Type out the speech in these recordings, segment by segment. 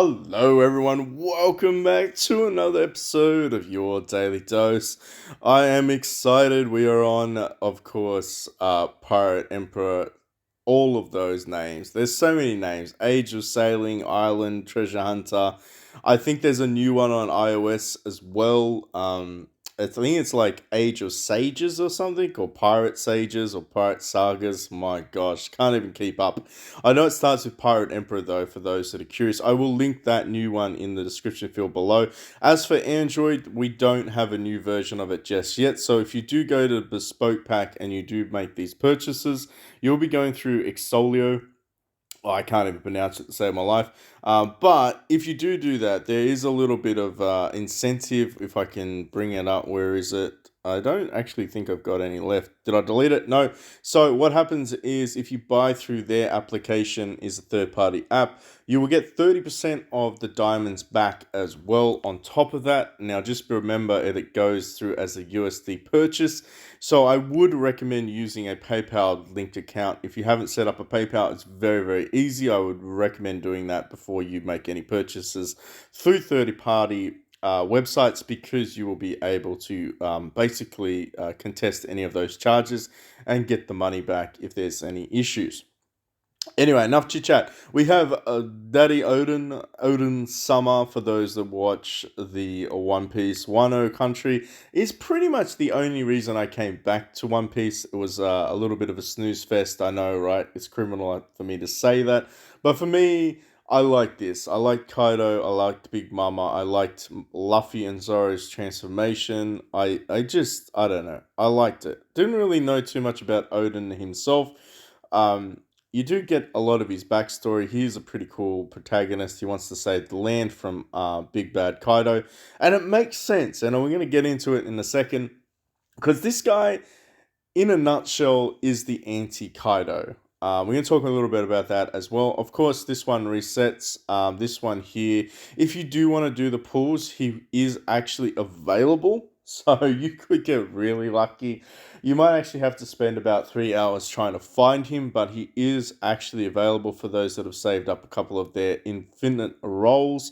Hello, everyone. Welcome back to another episode of your Daily Dose. I am excited. We are on, of course, Pirate Emperor. All of those names. There's so many names: Age of Sailing, Island, Treasure Hunter. I think there's a new one on iOS as well. I think it's like Age of Sages or something, or Pirate Sages, or Pirate Sagas. My gosh, can't even keep up. I know it starts with Pirate Emperor though, for those that are curious. I will link that new one in the description field below. As for Android, we don't have a new version of it just yet. So if you do go to the Bespoke Pack and you do make these purchases, you'll be going through Exolio. Oh, I can't even pronounce it to save my life. But if you do that, there is a little bit of incentive. If I can bring it up, where is it? I don't actually think I've got any left. Did I delete it? No. So what happens is if you buy through their application, is a third-party app, you will get 30% of the diamonds back as well on top of that. Now, just remember it goes through as a USD purchase. So I would recommend using a PayPal linked account. If you haven't set up a PayPal, it's very, very easy. I would recommend doing that before you make any purchases through third-party websites, because you will be able to basically contest any of those charges and get the money back if there's any issues. Anyway, enough chit chat. We have Daddy Odin Summer, for those that watch the One Piece. Wano Country is pretty much the only reason I came back to One Piece. It was a little bit of a snooze fest, I know, right? It's criminal for me to say that. But for me, I like this. I like Kaido. I liked Big Mama. I liked Luffy and Zoro's transformation. I don't know. I liked it. Didn't really know too much about Odin himself. Um, you do get a lot of his backstory. He's a pretty cool protagonist. He wants to save the land from Big Bad Kaido. And it makes sense. And we're going to get into it in a second. Because this guy, in a nutshell, is the anti Kaido. We're going to talk a little bit about that as well. Of course, this one resets. This one here, if you do want to do the pulls, he is actually available. So you could get really lucky. You might actually have to spend about 3 hours trying to find him, but he is actually available for those that have saved up a couple of their infinite rolls.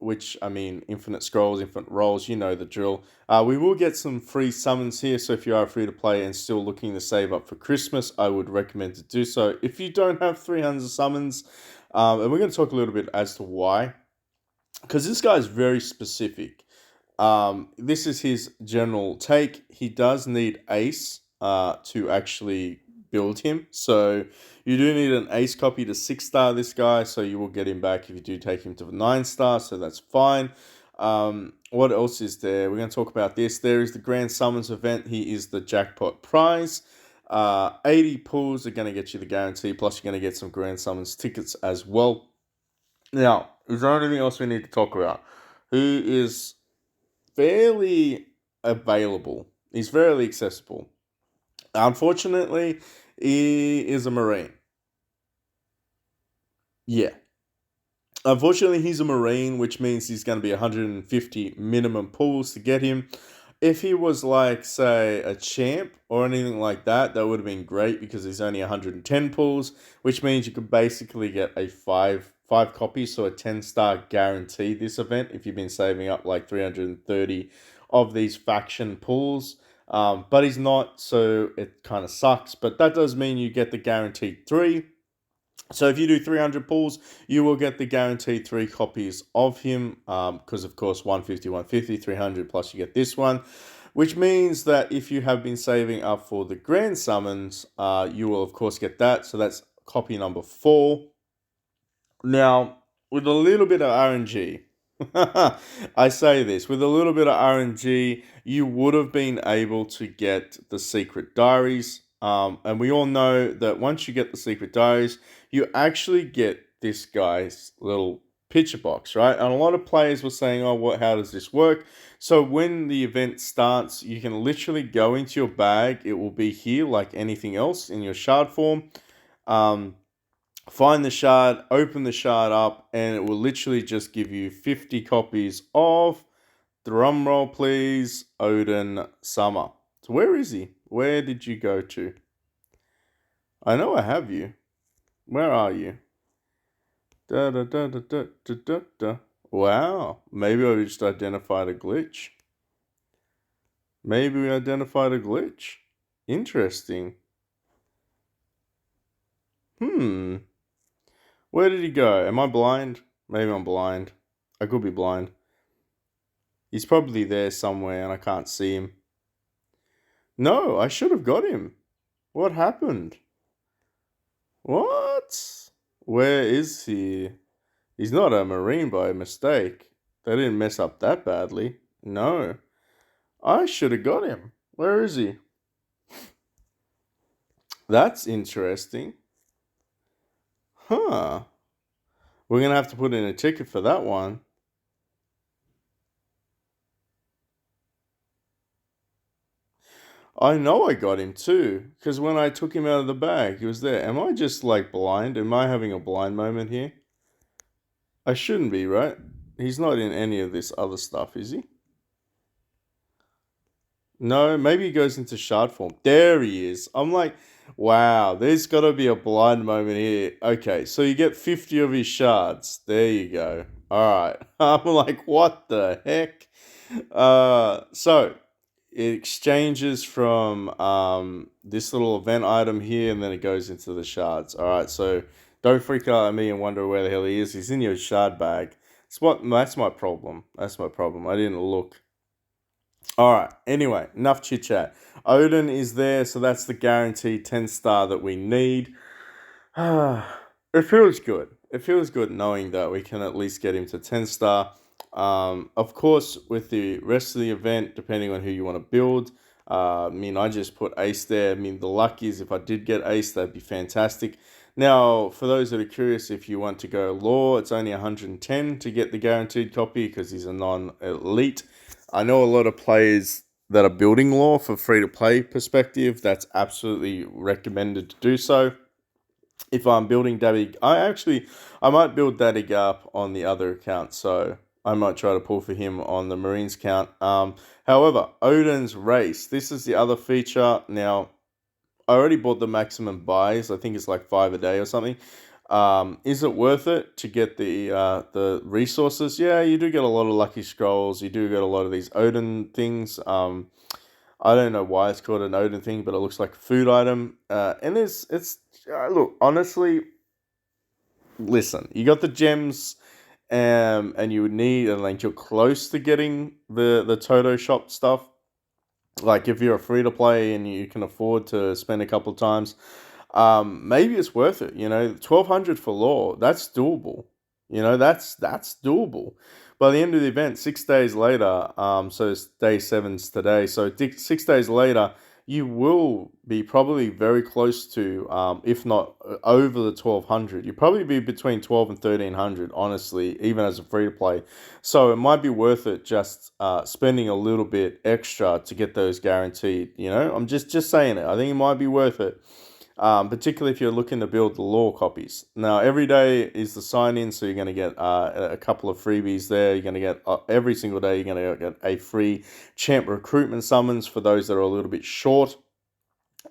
Which, I mean, infinite scrolls, infinite rolls, you know the drill. We will get some free summons here, so if you are free to play and still looking to save up for Christmas, I would recommend to do so. If you don't have 300 summons, and we're going to talk a little bit as to why, because this guy is very specific. This is his general take. He does need Ace to actually build him. So you do need an Ace copy to 6-star this guy. So you will get him back if you do take him to 9-star. So that's fine. What else is there? We're going to talk about this. There is the Grand Summons event. He is the jackpot prize. 80 pulls are going to get you the guarantee. Plus you're going to get some Grand Summons tickets as well. Now, is there anything else we need to talk about? He is fairly available. He's fairly accessible. Unfortunately, he is a Marine. Yeah. Unfortunately, he's a Marine, which means he's going to be 150 minimum pulls to get him. If he was like, say, a champ or anything like that, that would have been great, because he's only 110 pulls, which means you could basically get a five copies, so a 10-star guarantee this event if you've been saving up like 330 of these faction pulls. But he's not, so it kind of sucks. But that does mean you get the guaranteed 3. So if you do 300 pulls, you will get the guaranteed 3 copies of him, because of course 150, 150, 300 plus you get this one, which means that if you have been saving up for the grand summons, you will of course get that. So that's copy number 4. Now, with a little bit of RNG, I say this, with a little bit of RNG, you would have been able to get the secret diaries. And we all know that once you get the secret diaries, you actually get this guy's little picture box, right? And a lot of players were saying, oh, how does this work? So when the event starts, you can literally go into your bag. It will be here like anything else in your shard form. Find the shard, open the shard up, and it will literally just give you 50 copies of, drum roll please, Odin Summer. So where is he? Where did you go to? I know I have you. Where are you? Da, da, da, da, da, da, da, da. Wow. Maybe I just identified a glitch. Maybe we identified a glitch. Interesting. Hmm. Where did he go? Am I blind? Maybe I'm blind. I could be blind. He's probably there somewhere and I can't see him. No, I should have got him. What happened? What? Where is he? He's not a marine by mistake. They didn't mess up that badly. No. I should have got him. Where is he? That's interesting. Huh. We're going to have to put in a ticket for that one. I know I got him too, because when I took him out of the bag, he was there. Am I just like blind? Am I having a blind moment here? I shouldn't be, right? He's not in any of this other stuff, is he? No, maybe he goes into shard form. There he is. I'm like, wow, there's got to be a blind moment here. Okay, so you get 50 of his shards. There you go. All right. I'm like, what the heck? So it exchanges from this little event item here, and then it goes into the shards. All right, so don't freak out at me and wonder where the hell he is. He's in your shard bag. That's my problem. That's my problem. I didn't look. All right. Anyway, enough chit chat. Odin is there, so that's the guaranteed 10-star that we need. It feels good. It feels good knowing that we can at least get him to 10-star. Of course, with the rest of the event, depending on who you want to build, I just put Ace there. The luck is if I did get Ace, that'd be fantastic. Now, for those that are curious, if you want to go Law, it's only 110 to get the guaranteed copy because he's a non-elite. I know a lot of players that are building Law for free-to-play perspective. That's absolutely recommended to do so. If I'm building Daddy, I might build Daddy Garp on the other account, so I might try to pull for him on the Marines count. However, Odin's race. This is the other feature. Now, I already bought the maximum buys. I think it's like 5 a day or something. Is it worth it to get the resources? Yeah, you do get a lot of lucky scrolls. You do get a lot of these Odin things. I don't know why it's called an Odin thing, but it looks like a food item. And look, honestly, listen, you got the gems, and you would need, and like you're close to getting the Toto shop stuff. Like if you're a free to play and you can afford to spend a couple of times, maybe it's worth it. 1,200 for law, that's doable. That's doable. By the end of the event, 6 days later, so it's day seven's today. So 6 days later, you will be probably very close to, if not over the 1,200. You'll probably be between 12 and 1,300, honestly, even as a free to play. So it might be worth it just spending a little bit extra to get those guaranteed. I'm just saying it. I think it might be worth it. Particularly if you're looking to build the law copies. Now, every day is the sign-in, so you're going to get a couple of freebies there. You're going to get, every single day, you're going to get a free champ recruitment summons for those that are a little bit short,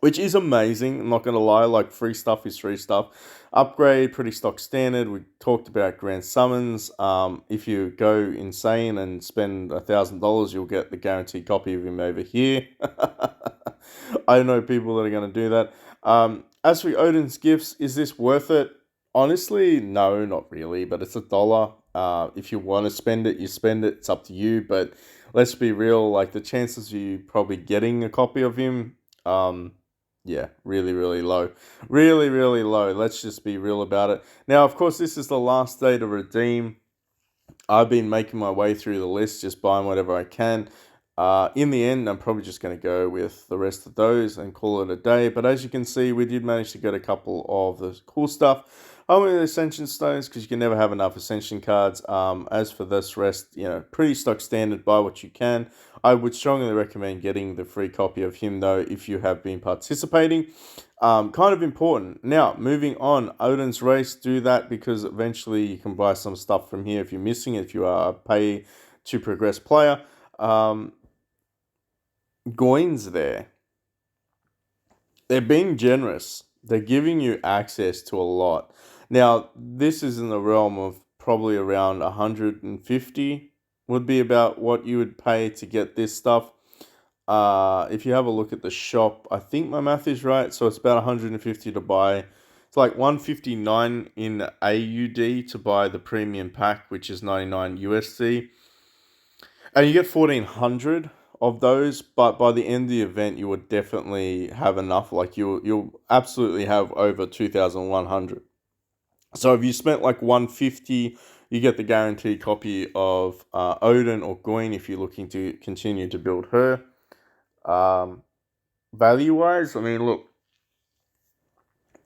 which is amazing. I'm not going to lie, like free stuff is free stuff. Upgrade, pretty stock standard. We talked about grand summons. If you go insane and spend $1,000, you'll get the guaranteed copy of him over here. I know people that are going to do that. As for Odin's gifts, is this worth it? Honestly, no, not really, but it's $1. If you want to spend it, you spend it. It's up to you, but let's be real, like the chances of you probably getting a copy of him, yeah, really, really low. Really, really low. Let's just be real about it. Now, of course, this is the last day to redeem. I've been making my way through the list, just buying whatever I can. In the end, I'm probably just going to go with the rest of those and call it a day. But as you can see, we did manage to get a couple of the cool stuff. Only the Ascension Stones, because you can never have enough Ascension cards. As for this rest, pretty stock standard, buy what you can. I would strongly recommend getting the free copy of him, though, if you have been participating. Kind of important. Now, moving on, Odin's Race, do that because eventually you can buy some stuff from here if you're missing it, if you are a pay to progress player. Goins there. They're being generous. They're giving you access to a lot. Now, this is in the realm of probably around 150 would be about what you would pay to get this stuff. If you have a look at the shop, I think my math is right. So it's about 150 to buy. It's like 159 in AUD to buy the premium pack, which is 99 USD. And you get 1400 of those, but by the end of the event, you would definitely have enough. Like you'll absolutely have over 2100. So if you spent like 150, you get the guaranteed copy of Odin or Goin if you're looking to continue to build her. Um, Value wise, I mean, look,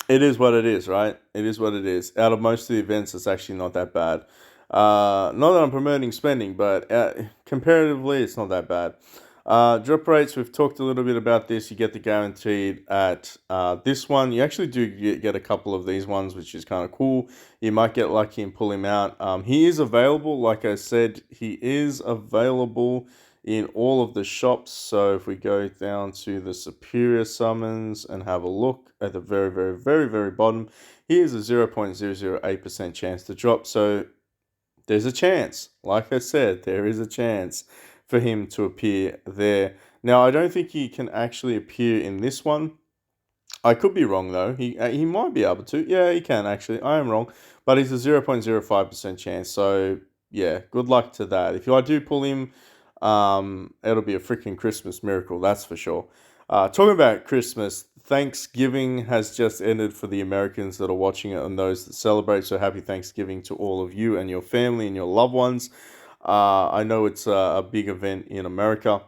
it is what it is, right? It is what it is. Out of most of the events, it's actually not that bad. Not that I'm promoting spending, but comparatively, it's not that bad. Drop rates, we've talked a little bit about this. You get the guaranteed at this one. You actually do get a couple of these ones, which is kind of cool. You might get lucky and pull him out. He is available, like I said, he is available in all of the shops. So if we go down to the superior summons and have a look at the very, very, very, very bottom, here's a 0.008% chance to drop. So there's a chance. Like I said, there is a chance for him to appear there. Now, I don't think he can actually appear in this one. I could be wrong though. He might be able to. Yeah, he can actually. I am wrong, but it's a 0.05% chance. So yeah, good luck to that. If I do pull him, it'll be a freaking Christmas miracle. That's for sure. Talking about Christmas, Thanksgiving has just ended for the Americans that are watching it and those that celebrate. So happy Thanksgiving to all of you and your family and your loved ones. I know it's a big event in America.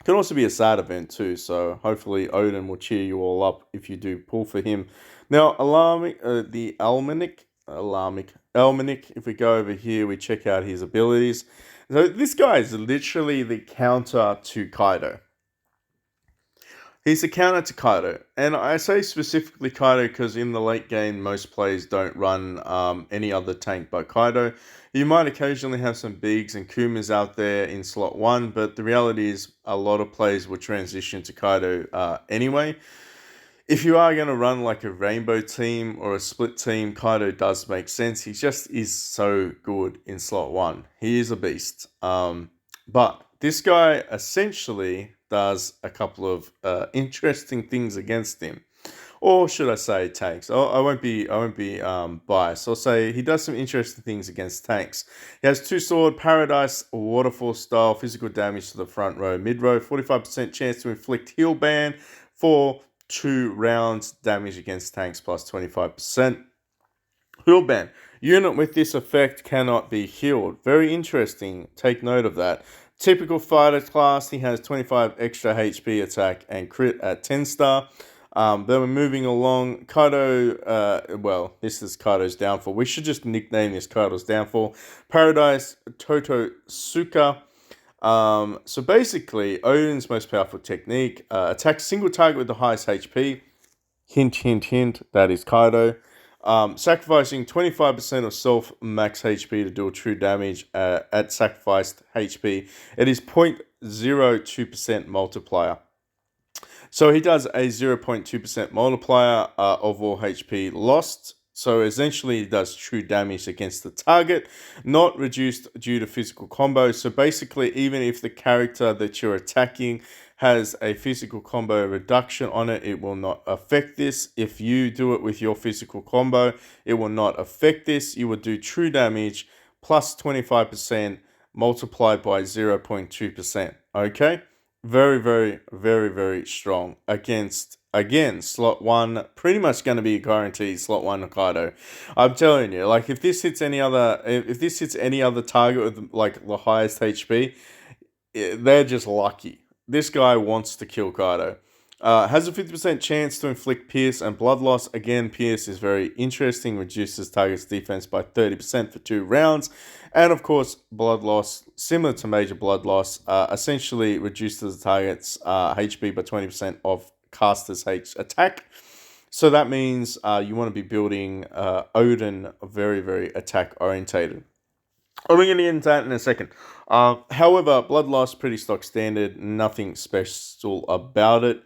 It can also be a sad event too, so hopefully Odin will cheer you all up if you do pull for him. Now, the Almanic, if we go over here, we check out his abilities. So this guy is literally the counter to Kaido. He's the counter to Kaido. And I say specifically Kaido because in the late game, most players don't run any other tank but Kaido. You might occasionally have some Bigs and Kumas out there in slot 1, but the reality is a lot of players will transition to Kaido anyway. If you are going to run like a rainbow team or a split team, Kaido does make sense. He just is so good in slot 1. He is a beast. But this guy essentially does a couple of interesting things against him, or should I say tanks? I won't be biased. I'll say he does some interesting things against tanks. He has 2-sword, Paradise, Waterfall style, physical damage to the front row, mid row, 45% chance to inflict heal ban for 2 rounds, damage against tanks plus 25%. Heal ban. Unit with this effect cannot be healed. Very interesting. Take note of that. Typical fighter class, he has 25 extra HP attack and crit at 10 star. Then we're moving along. Kaido, well, this is Kaido's downfall. We should just nickname this Kaido's downfall. Paradise Toto Suka. So basically, Odin's most powerful technique, attack single target with the highest HP. Hint, hint, hint, that is Kaido. Sacrificing 25% of self max HP to deal true damage at sacrificed HP. It is 0.02% multiplier. So he does a 0.2% multiplier of all HP lost. So essentially he does true damage against the target, not reduced due to physical combo. So basically, even if the character that you're attacking has a physical combo reduction on it, it will not affect this. If you do it with your physical combo, it will not affect this. You will do true damage plus 25% multiplied by 0.2%. Okay? Very, very, very, very strong against, again, slot 1, pretty much going to be a guaranteed slot 1 Kaido. I'm telling you, like if this hits any other target with like the highest HP, they're just lucky. This guy wants to kill Kaido. Has a 50% chance to inflict Pierce and Blood Loss. Again, Pierce is very interesting. Reduces target's defense by 30% for 2 rounds. And of course, Blood Loss, similar to Major Blood Loss, essentially reduces the target's HP by 20% of caster's attack. So that means you want to be building Odin very, very attack orientated. I'm going to get into that in a second. However, Blood Loss, pretty stock standard. Nothing special about it.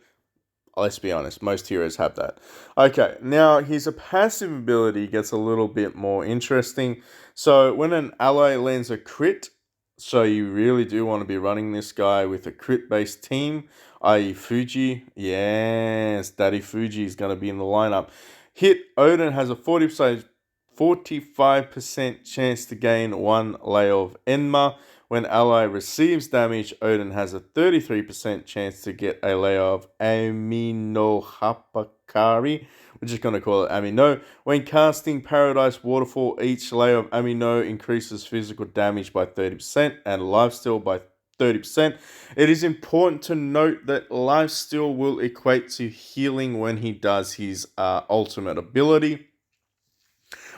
Let's be honest, most heroes have that. Okay, now his passive ability gets a little bit more interesting. So when an ally lands a crit, so you really do want to be running this guy with a crit-based team, i.e. Fuji. Yes, Daddy Fuji is going to be in the lineup. Hit Odin has a 45% chance to gain 1 layer of Enma. When ally receives damage, Odin has a 33% chance to get a layer of Amino Hapakari. We're just going to call it Amino. When casting Paradise Waterfall, each layer of Amino increases physical damage by 30% and lifesteal by 30%. It is important to note that lifesteal will equate to healing when he does his ultimate ability,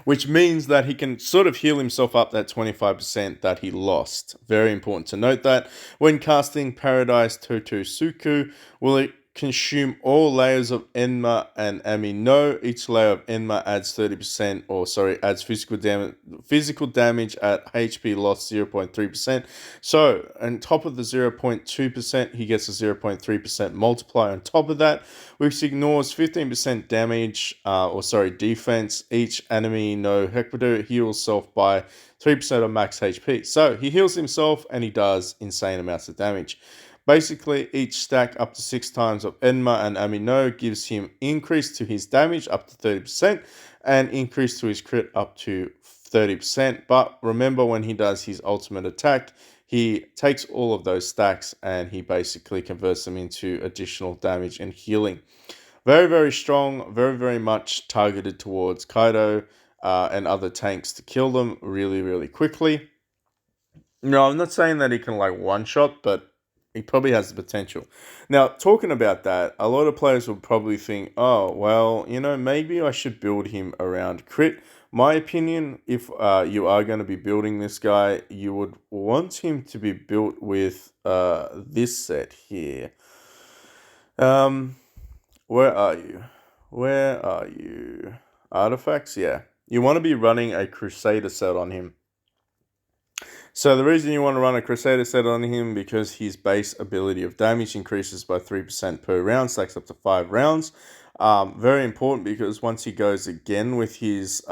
which means that he can sort of heal himself up that 25% that he lost. Very important to note that. When casting Paradise Totosuku, will it consume all layers of Enma and Amino. Each layer of Enma adds 30%, adds physical damage at HP loss 0.3%. So, on top of the 0.2%, he gets a 0.3% multiplier on top of that, which ignores 15% damage, defense. Each enemy no Hequido heals self by 3% of max HP. So, he heals himself and he does insane amounts of damage. Basically, each stack up to 6 times of Enma and Amino gives him increase to his damage up to 30% and increase to his crit up to 30%. But remember, when he does his ultimate attack, he takes all of those stacks and he basically converts them into additional damage and healing. Very, very strong, very, very much targeted towards Kaido and other tanks to kill them really, really quickly. No, I'm not saying that he can like one shot, but he probably has the potential. Now, talking about that, a lot of players will probably think, oh, well, maybe I should build him around crit. My opinion, if you are going to be building this guy, you would want him to be built with this set here. Where are you? Where are you? Artifacts? Yeah. You want to be running a Crusader set on him. So the reason you want to run a Crusader set on him, because his base ability of damage increases by 3% per round, stacks up to 5 rounds. Very important, because once he goes again with his,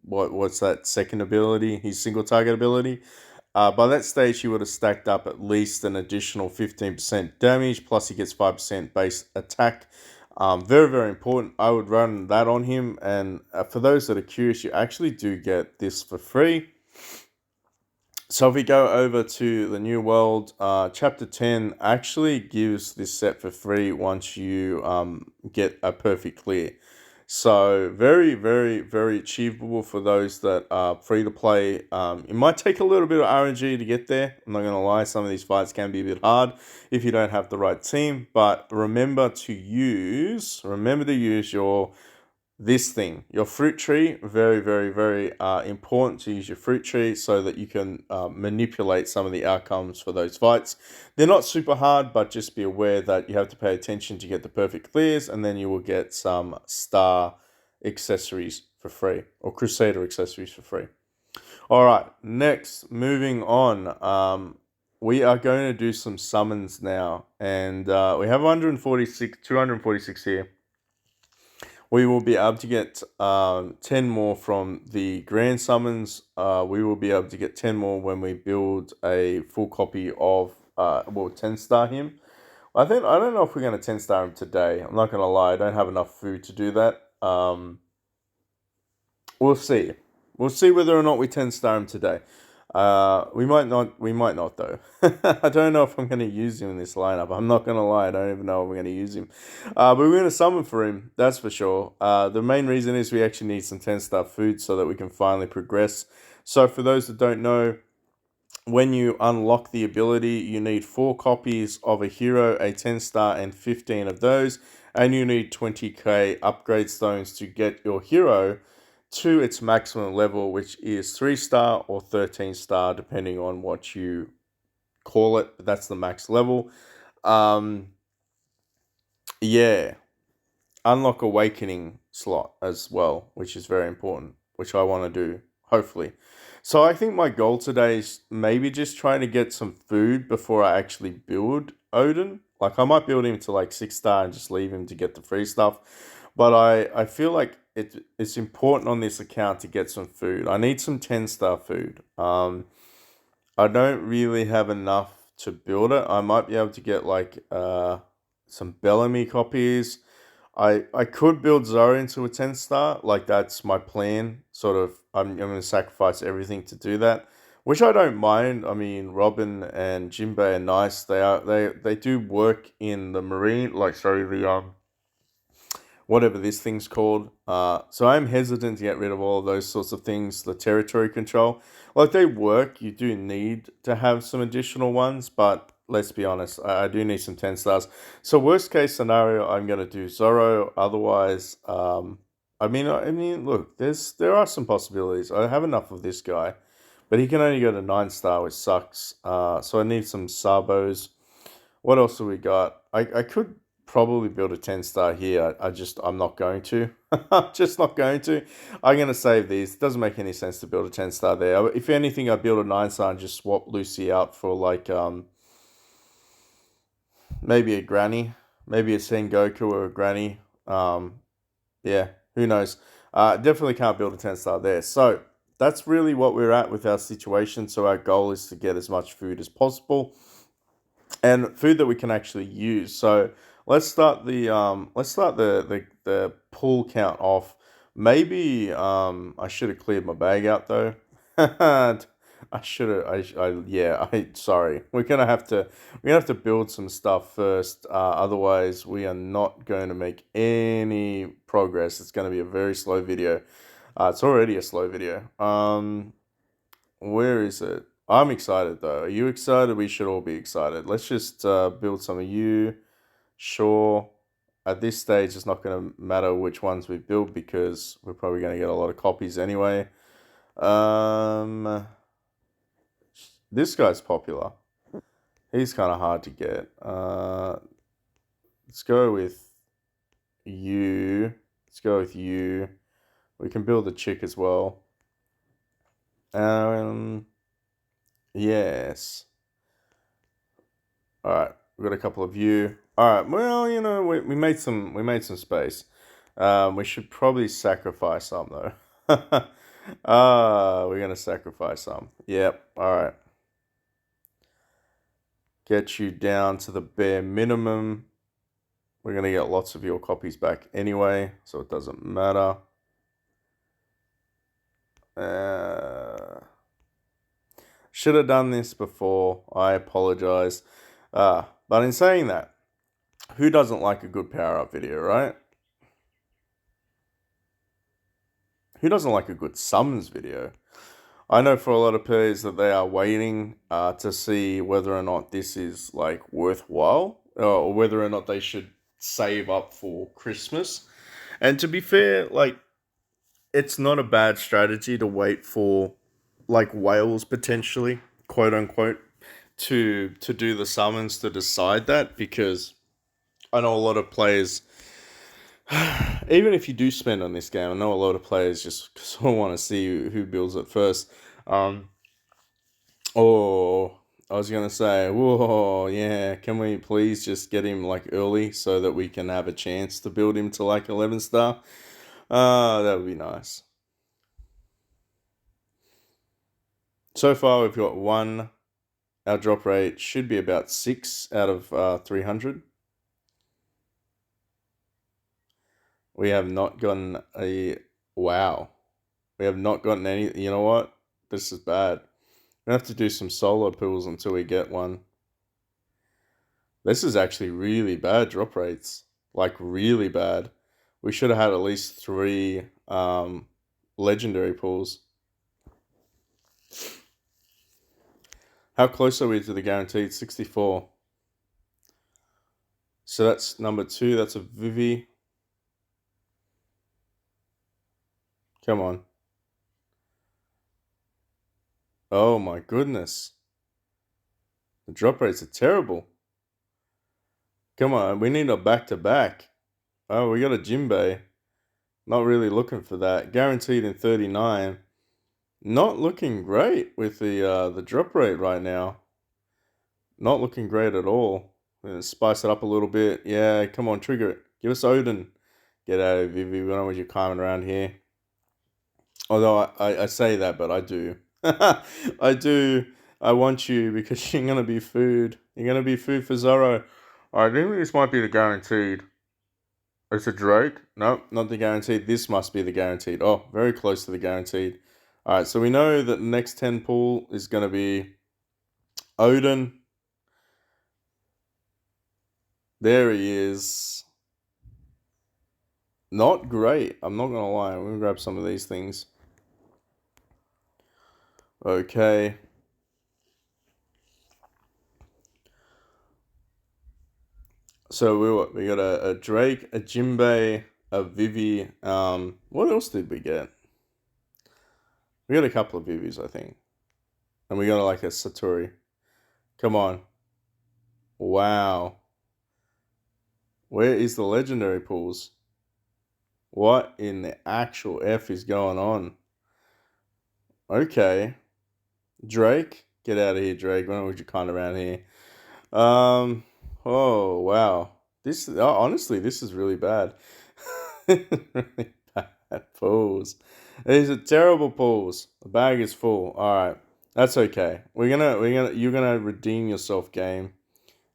what's that second ability, his single target ability, by that stage he would have stacked up at least an additional 15% damage, plus he gets 5% base attack. Very, very important. I would run that on him, and for those that are curious, you actually do get this for free. So if we go over to the New World, Chapter 10 actually gives this set for free once you get a perfect clear. So very, very, very achievable for those that are free to play. It might take a little bit of RNG to get there. I'm not going to lie, some of these fights can be a bit hard if you don't have the right team. But remember to use your fruit tree. Very, very, very important to use your fruit tree so that you can manipulate some of the outcomes for those fights. They're not super hard, but just be aware that you have to pay attention to get the perfect clears, and then you will get some star accessories for free, or Crusader accessories for free. All right, next, moving on. We are going to do some summons now, and we have 246 here. We will be able to get 10 more from the grand summons. We will be able to get 10 more when we build a full copy of 10-star him. I don't know if we're going to 10-star him today. I'm not going to lie, I don't have enough food to do that. We'll see. We'll see whether or not we 10-star him today. We might not though. I don't know if I'm going to use him in this lineup. I'm not going to lie, I don't even know if we're going to use him. But we're going to summon for him, that's for sure. The main reason is we actually need some 10-star food so that we can finally progress. So for those that don't know, when you unlock the ability, you need 4 copies of a hero, a 10-star, and 15 of those. And you need 20k upgrade stones to get your hero to its maximum level, which is 3-star or 13-star, depending on what you call it. But that's the max level. Yeah. Unlock Awakening slot as well, which is very important, which I want to do, hopefully. So I think my goal today is maybe just trying to get some food before I actually build Odin. Like I might build him to like 6 star and just leave him to get the free stuff. But I feel like it's important on this account to get some food. I need some 10 star food. I don't really have enough to build it. I might be able to get like some Bellamy copies. I could build Zoro into a 10 star. Like that's my plan. Sort of I'm gonna sacrifice everything to do that. Which I don't mind. I mean Robin and Jinbei are nice. They do work in the marine, like sorry, the whatever this thing's called. So I'm hesitant to get rid of all of those sorts of things, the territory control. Like they work, you do need to have some additional ones, but let's be honest, I do need some 10 stars. So worst case scenario, I'm gonna do Zoro. Otherwise, I mean, look, there are some possibilities. I have enough of this guy, but he can only go to 9 star, which sucks. So I need some Sabos. What else have we got? I could probably build a 10 star here. I'm not going to. I'm just not going to. I'm gonna save these. It doesn't make any sense to build a 10 star there. If anything, I build a 9 star and just swap Lucy out for like maybe a granny. Maybe a Sengoku or a granny. Yeah, who knows? Definitely can't build a 10 star there. So that's really what we're at with our situation. So our goal is to get as much food as possible and food that we can actually use. So let's start the pull count off. Maybe I should have cleared my bag out though. I should have. I yeah. I sorry. We're gonna have to build some stuff first. Otherwise, we are not going to make any progress. It's going to be a very slow video. It's already a slow video. Where is it? I'm excited though. Are you excited? We should all be excited. Let's just build some of you. Sure. At this stage, it's not going to matter which ones we build because we're probably going to get a lot of copies anyway. Um, this guy's popular. He's kind of hard to get. Let's go with you. Let's go with you. We can build a chick as well. Yes. All right, we got a couple of you. All right, well, we made some space. We should probably sacrifice some though. We're gonna sacrifice some. Yep. All right. Get you down to the bare minimum. We're gonna get lots of your copies back anyway, so it doesn't matter. Should have done this before. I apologize. But in saying that, who doesn't like a good power up video, right? Who doesn't like a good summons video? I know for a lot of players that they are waiting to see whether or not this is like worthwhile or whether or not they should save up for Christmas. And to be fair, like it's not a bad strategy to wait for like whales potentially, quote unquote, to do the summons to decide that because I know a lot of players even if you do spend on this game, I know a lot of players just sort of want to see who builds it first. Um, oh, I was gonna say, whoa, yeah, can we please just get him like early so that we can have a chance to build him to like 11 star? That would be nice. So far, we've got one. Our drop rate should be about 6 out of 300. We have not gotten a wow. We have not gotten any. You know what? This is bad. We have to do some solo pools until we get one. This is actually really bad drop rates. Like really bad. We should have had at least 3 legendary pools. How close are we to the guaranteed? 64. So that's number 2. That's a Vivi. Come on. Oh my goodness. The drop rates are terrible. Come on, we need a back-to-back. Oh, we got a Jinbei. Not really looking for that. Guaranteed in 39. Not looking great with the drop rate right now. Not looking great at all. We're gonna spice it up a little bit. Yeah, come on, trigger it. Give us Odin. Get out of Vivi. We don't want you climbing around here. Although I say that, but I do. I do. I want you because you're gonna be food. You're gonna be food for Zoro. I think this might be the guaranteed. It's a Drake? No, not the guaranteed. This must be the guaranteed. Oh, very close to the guaranteed. Alright, so we know that the next 10 pool is gonna be Odin. There he is. Not great. I'm not gonna lie. I'm gonna grab some of these things. Okay. So we got a Drake, a Jinbei, a Vivi. What else did we get? We got a couple of Vivis, I think, and we got like a Satori. Come on! Wow, where is the legendary pools? What in the actual F is going on? Okay, Drake, get out of here, Drake. Why don't you kind around here? Um. Oh wow. Honestly, this is really bad. Really bad pulls. These are terrible pulls. The bag is full. All right, that's okay. You're gonna redeem yourself, game.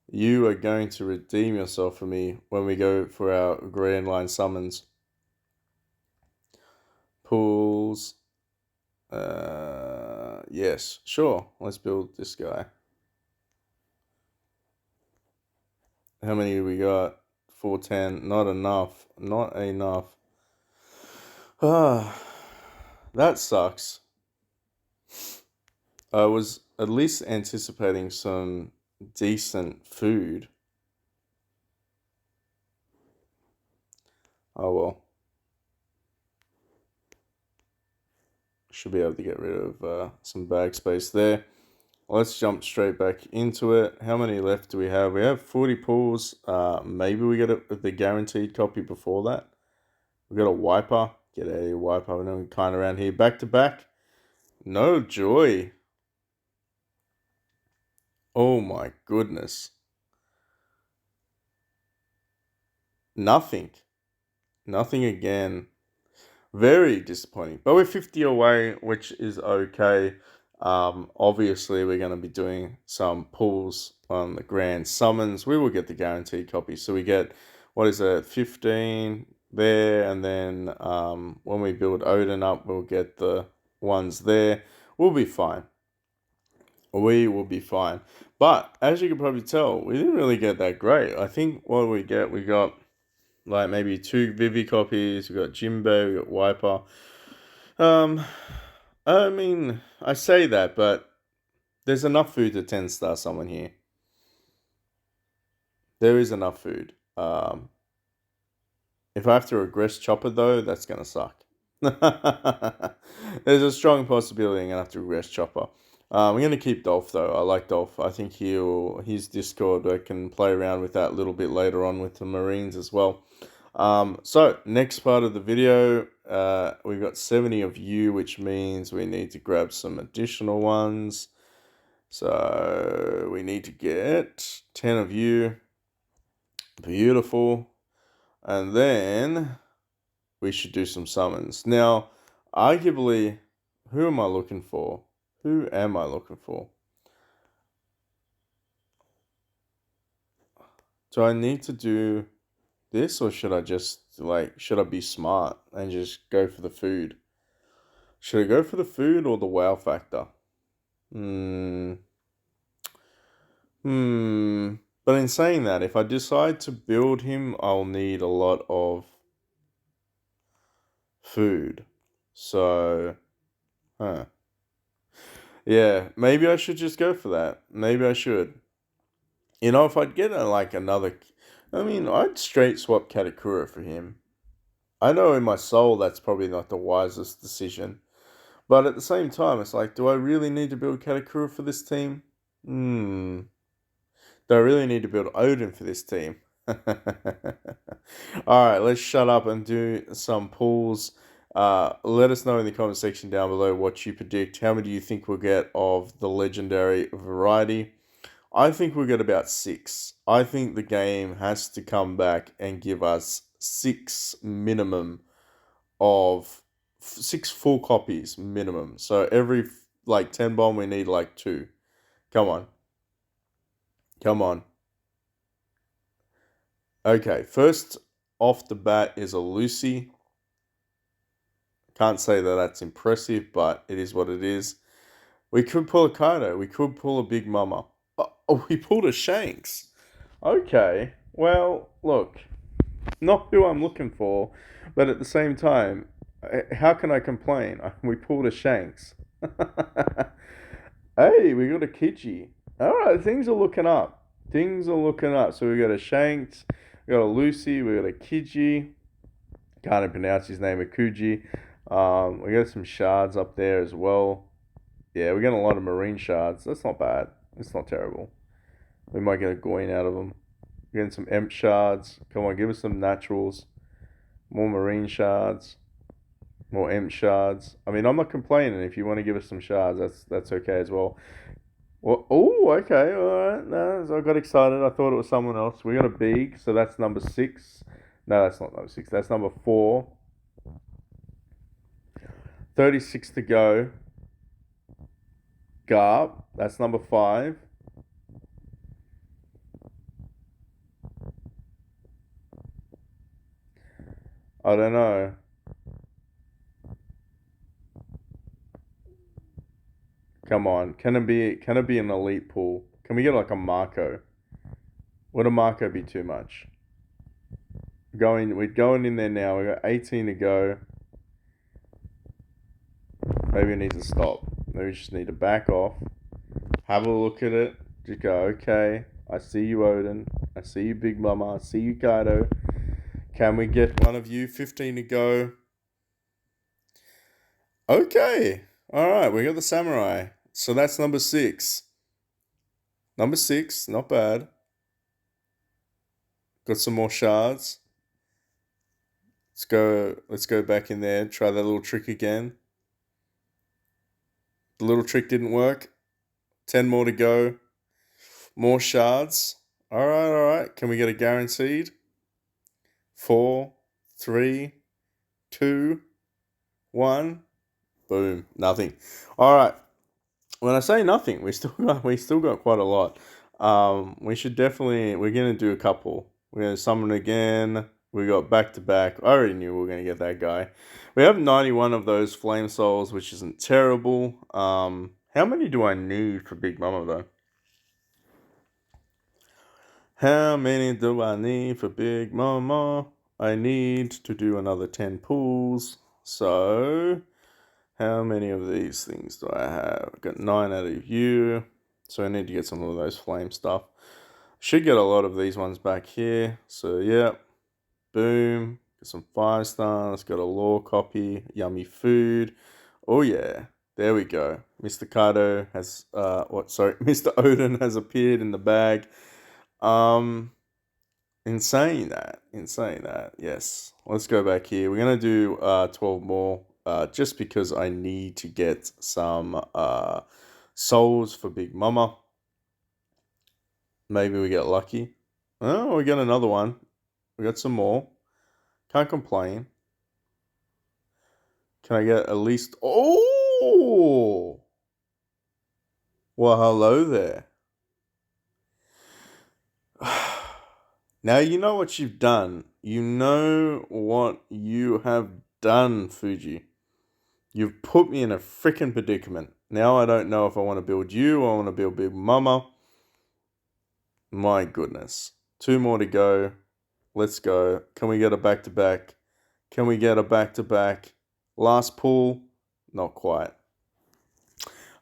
You are going to redeem yourself for me when we go for our grand line summons. Pulls. Yes, sure. Let's build this guy. How many do we got? 410. Not enough. Not enough. Ah, that sucks. I was at least anticipating some decent food. Oh well. Should be able to get rid of some bag space there. Let's jump straight back into it. How many left do we have? We have 40 pulls. Maybe we get the guaranteed copy before that. We got a wiper. Get a wiper. We're kind of around here. Back to back. No joy. Oh my goodness. Nothing. Nothing again. Very disappointing. But we're 50 away, which is okay. Obviously, we're going to be doing some pulls on the grand summons. We will get the guaranteed copy. So we get, what is it, 15 there. And then when we build Odin up, we'll get the ones there. We'll be fine. We will be fine. But as you can probably tell, we didn't really get that great. I think what we got like maybe 2 Vivi copies. We got Jimbo, we got Wiper. I mean, I say that, but there's enough food to 10-star someone here. There is enough food. If I have to regress Chopper though, that's gonna suck. There's a strong possibility I'm gonna have to regress Chopper. I'm gonna keep Dolph though. I like Dolph. I think his Discord, I can play around with that a little bit later on with the Marines as well. So next part of the video, we've got 70 of you, which means we need to grab some additional ones. So we need to get 10 of you. Beautiful. And then we should do some summons. Now, arguably, who am I looking for? Who am I looking for? Do I need to do this, or should I just, should I be smart and just go for the food? Should I go for the food or the wow factor? But in saying that, if I decide to build him, I'll need a lot of food. So, yeah, maybe I should just go for that. Maybe I should. You know, if I'd get another, I mean, I'd straight swap Katakura for him. I know in my soul that's probably not the wisest decision. But at the same time, it's like, do I really need to build Katakura for this team? Do I really need to build Odin for this team? Alright, let's shut up and do some pulls. Let us know in the comment section down below what you predict. How many do you think we'll get of the legendary variety? I think we'll get about 6. I think the game has to come back and give us 6 minimum of 6 full copies minimum. So every like 10 bomb we need like 2. Come on. Come on. Okay, first off the bat is a Lucy. Can't say that that's impressive, but it is what it is. We could pull a Kaido. We could pull a Big Mama. Oh, we pulled a Shanks. Okay. Well, look. Not who I'm looking for, but at the same time, how can I complain? We pulled a Shanks. Hey, we got a Kiji. Alright, things are looking up. Things are looking up. So we got a Shanks, we got a Lucy, we got a Kiji. Can't even pronounce his name, a Kuji. We got some shards up there as well. Yeah, we're getting a lot of marine shards. That's not bad. It's not terrible. We might get a Goin out of them. We're getting some Emp shards. Come on, give us some naturals. More marine shards. More Emp shards. I mean, I'm not complaining. If you want to give us some shards, that's okay as well. Well, oh, okay, all right. No, so I got excited. I thought it was someone else. We got a Big, so that's number 6. No, that's not number 6. That's number 4. 36 to go. Garb, that's number 5. I don't know. Come on, can it be an elite pool? Can we get like a Marco? Would a Marco be too much? We're going in there now. We got 18 to go. Maybe we need to stop. Maybe we just need to back off. Have a look at it. Just go, okay. I see you, Odin. I see you, Big Mama. I see you, Kaido. Can we get one of you? 15 to go. Okay. Alright, we got the Samurai. So that's number 6. Number 6, not bad. Got some more shards. Let's go back in there, try that little trick again. The little trick didn't work. 10 more to go. More shards. Alright. Can we get a guaranteed? 4, 3, 2, 1. Boom. Nothing. Alright. When I say nothing, we still got quite a lot. We're gonna do a couple. We're gonna summon again. We got back to back. I already knew we were gonna get that guy. We have 91 of those flame souls, which isn't terrible. How many do I need for Big Mama though? How many do I need for Big Mama? I need to do another 10 pulls. So, how many of these things do I have? I've got 9 out of you. So I need to get some of those flame stuff. Should get a lot of these ones back here. So, yeah. Boom. Get some 5 stars. Got a lore copy. Yummy food. Oh, yeah. There we go. Mr. Kaido has, Mr. Odin has appeared in the bag. In saying that, yes. Let's go back here. We're going to do 12 more, just because I need to get some souls for Big Mama. Maybe we get lucky. Oh, we got another one. We got some more. Can't complain. Can I get at least... Oh! Well, hello there. Now you know what you've done. You know what you have done, Fuji. You've put me in a freaking predicament. Now I don't know if I want to build you or I want to build Big Mama. My goodness. 2 more to go. Let's go. Can we get a back-to-back? Can we get a back-to-back? Last pull? Not quite.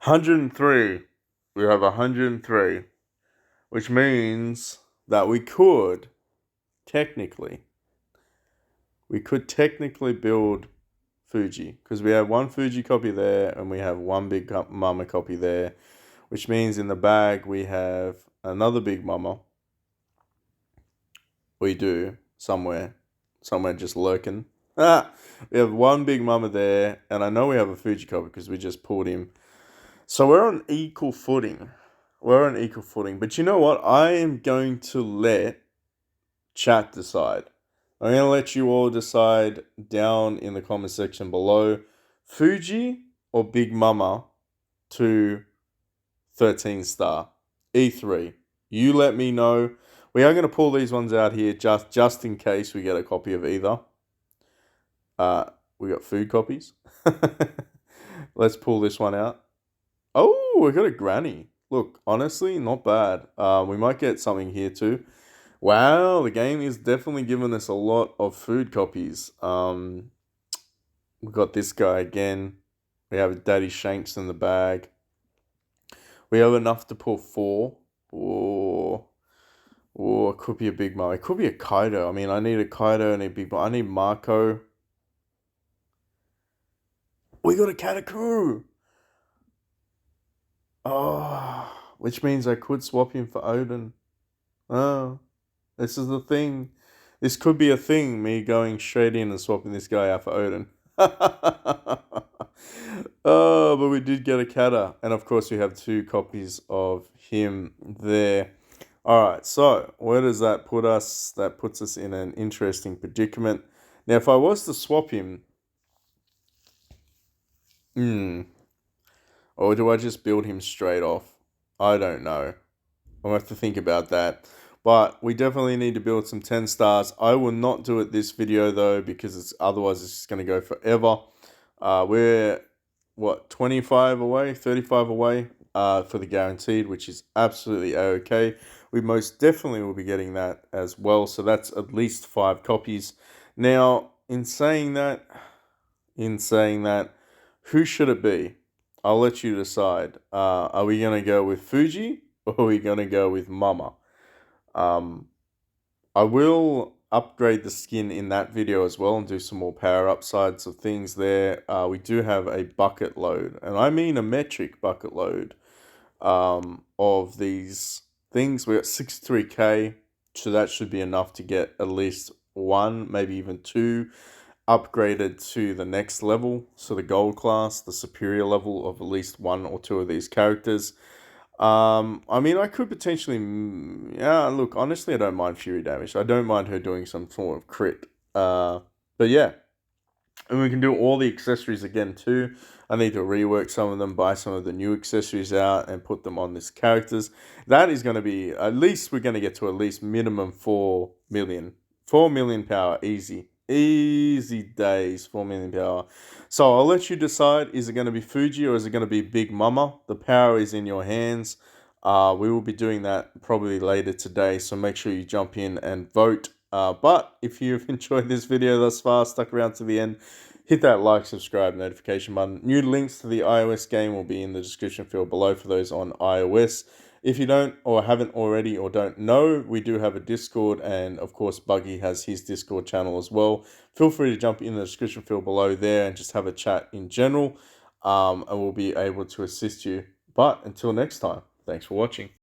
103. We have 103. Which means that we could technically build Fuji. Because we have 1 Fuji copy there and we have 1 Big Mama copy there. Which means in the bag we have another Big Mama. We do. Somewhere just lurking. Ah, we have one Big Mama there, and I know we have a Fuji copy because we just pulled him. So we're on equal footing. We're on equal footing. But you know what? I am going to let chat decide. I'm going to let you all decide down in the comment section below. Fuji or Big Mama to 13 star. E3. You let me know. We are going to pull these ones out here just in case we get a copy of either. We got food copies. Let's pull this one out. Oh, we got a granny. Look, honestly, not bad. We might get something here too. Wow, the game is definitely giving us a lot of food copies. We got this guy again. We have Daddy Shanks in the bag. We have enough to pull 4. Oh, it could be a Big Mom. It could be a Kaido. I mean, I need a Kaido and a Big Mom. I need Marco. We got a Katakuru. Oh, which means I could swap him for Odin. Oh, this is the thing. This could be a thing, me going straight in and swapping this guy out for Odin. Oh, but we did get a Kata. And of course, we have 2 copies of him there. Alright, so where does that put us? That puts us in an interesting predicament. Now, if I was to swap him, or do I just build him straight off? I don't know. I'll have to think about that. But we definitely need to build some 10 stars. I will not do it this video though, because otherwise it's just going to go forever. We're, 25 away, 35 away for the guaranteed, which is absolutely okay. We most definitely will be getting that as well. So that's at least 5 copies. Now, in saying that, who should it be? I'll let you decide. Are we going to go with Fuji or are we going to go with Mama? I will upgrade the skin in that video as well and do some more power upsides of things there. We do have a bucket load, and I mean a metric bucket load of these things. We're at 63k, so that should be enough to get at least 1, maybe even 2 upgraded to the next level. So the gold class, the superior level of at least 1 or 2 of these characters. I mean, I could potentially, yeah, look, honestly, I don't mind Fury damage. I don't mind her doing some sort of crit. But yeah, and we can do all the accessories again too. I need to rework some of them, buy some of the new accessories out and put them on these characters. That is going to be, at least we're going to get to at least minimum 4 million. 4 million power, easy. Easy days, 4 million power. So I'll let you decide, is it going to be Fuji or is it going to be Big Mama? The power is in your hands. We will be doing that probably later today, so make sure you jump in and vote. But if you've enjoyed this video thus far, stuck around to the end, hit that like, subscribe, notification button. New links to the iOS game will be in the description field below for those on iOS. If you don't or haven't already or don't know, we do have a Discord, and of course Buggy has his Discord channel as well. Feel free to jump in the description field below there and just have a chat in general, and we'll be able to assist you. But until next time, thanks for watching.